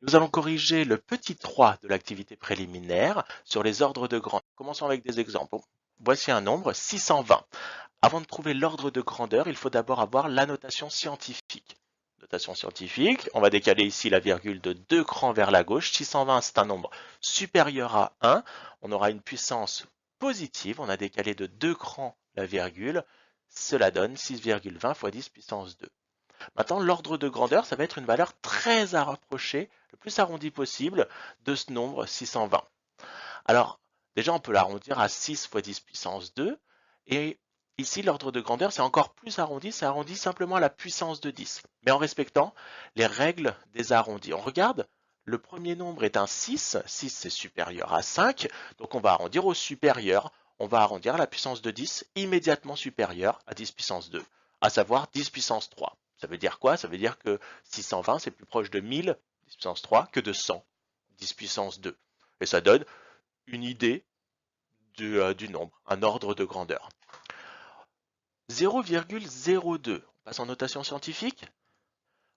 Nous allons corriger le petit 3 de l'activité préliminaire sur les ordres de grandeur. Commençons avec des exemples. Voici un nombre 620. Avant de trouver l'ordre de grandeur, il faut d'abord avoir la notation scientifique. Notation scientifique, on va décaler ici la virgule de 2 crans vers la gauche. 620, c'est un nombre supérieur à 1. On aura une puissance positive. On a décalé de 2 crans la virgule. Cela donne 6,20 fois 10 puissance 2. Maintenant, l'ordre de grandeur, ça va être une valeur très à rapprocher, le plus arrondi possible, de ce nombre 620. Alors, déjà, on peut l'arrondir à 6 fois 10 puissance 2. Et ici, l'ordre de grandeur, c'est encore plus arrondi. C'est arrondi simplement à la puissance de 10, mais en respectant les règles des arrondis. On regarde, le premier nombre est un 6. 6, c'est supérieur à 5. Donc, on va arrondir au supérieur. On va arrondir à la puissance de 10 immédiatement supérieure à 10 puissance 2, à savoir 10 puissance 3. Ça veut dire quoi? Ça veut dire que 620, c'est plus proche de 1000, 10 puissance 3, que de 100, 10 puissance 2. Et ça donne une idée du nombre, un ordre de grandeur. 0,02, on passe en notation scientifique.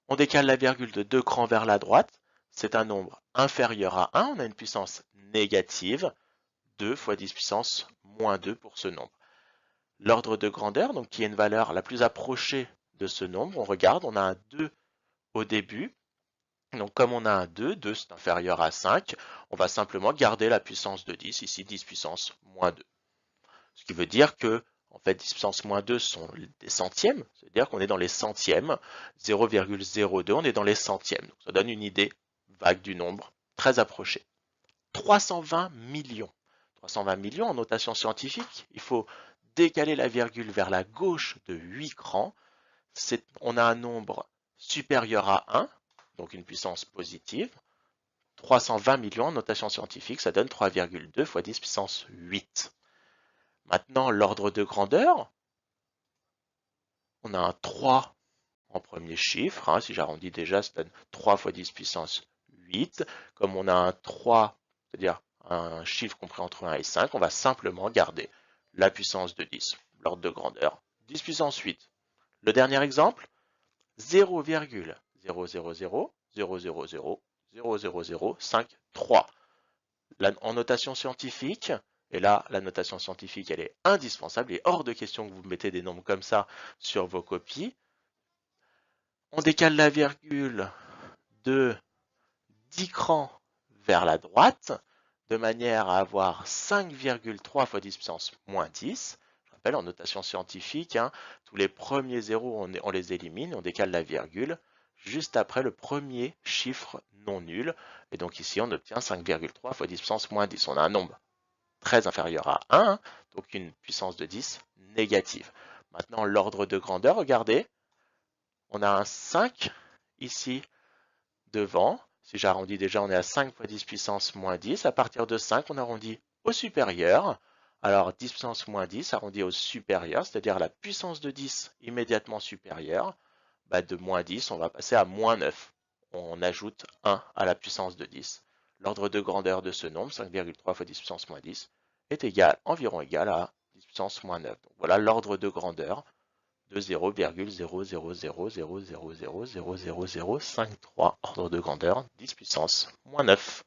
On décale la virgule de 2 crans vers la droite. C'est un nombre inférieur à 1. On a une puissance négative. 2 fois 10 puissance moins 2 pour ce nombre. L'ordre de grandeur, donc qui est une valeur la plus approchée de ce nombre, on regarde, on a un 2 au début. Donc comme on a un 2, 2 c'est inférieur à 5, on va simplement garder la puissance de 10, ici 10 puissance moins 2. Ce qui veut dire que en fait 10 puissance moins 2 sont des centièmes, c'est-à-dire qu'on est dans les centièmes, 0,02 on est dans les centièmes. Donc ça donne une idée vague du nombre, très approchée. 320 millions. 320 millions en notation scientifique, il faut décaler la virgule vers la gauche de 8 crans. On a un nombre supérieur à 1, donc une puissance positive. 320 millions en notation scientifique, ça donne 3,2 fois 10 puissance 8. Maintenant, l'ordre de grandeur, on a un 3 en premier chiffre. Si j'arrondis déjà, ça donne 3 fois 10 puissance 8. Comme on a un 3, c'est-à-dire un chiffre compris entre 1 et 5, on va simplement garder la puissance de 10, l'ordre de grandeur, 10 puissance 8. Le dernier exemple, 0,00000000053. En notation scientifique, et là, la notation scientifique, elle est indispensable, et hors de question que vous mettez des nombres comme ça sur vos copies. On décale la virgule de 10 crans vers la droite, de manière à avoir 5,3 fois 10 puissance moins 10. Je rappelle, en notation scientifique, tous les premiers zéros, on les élimine, on décale la virgule juste après le premier chiffre non nul. Et donc ici, on obtient 5,3 fois 10 puissance moins 10. On a un nombre très inférieur à 1, donc une puissance de 10 négative. Maintenant, l'ordre de grandeur, regardez, on a un 5 ici devant. Si j'arrondis déjà, on est à 5 fois 10 puissance moins 10. À partir de 5, on arrondit au supérieur. Alors 10 puissance moins 10 arrondi au supérieur, c'est-à-dire la puissance de 10 immédiatement supérieure. De moins 10, on va passer à moins 9. On ajoute 1 à la puissance de 10. L'ordre de grandeur de ce nombre, 5,3 fois 10 puissance moins 10, est environ égal à 10 puissance moins 9. Donc voilà l'ordre de grandeur de 0,00000000053, ordre de grandeur 10 puissance moins 9.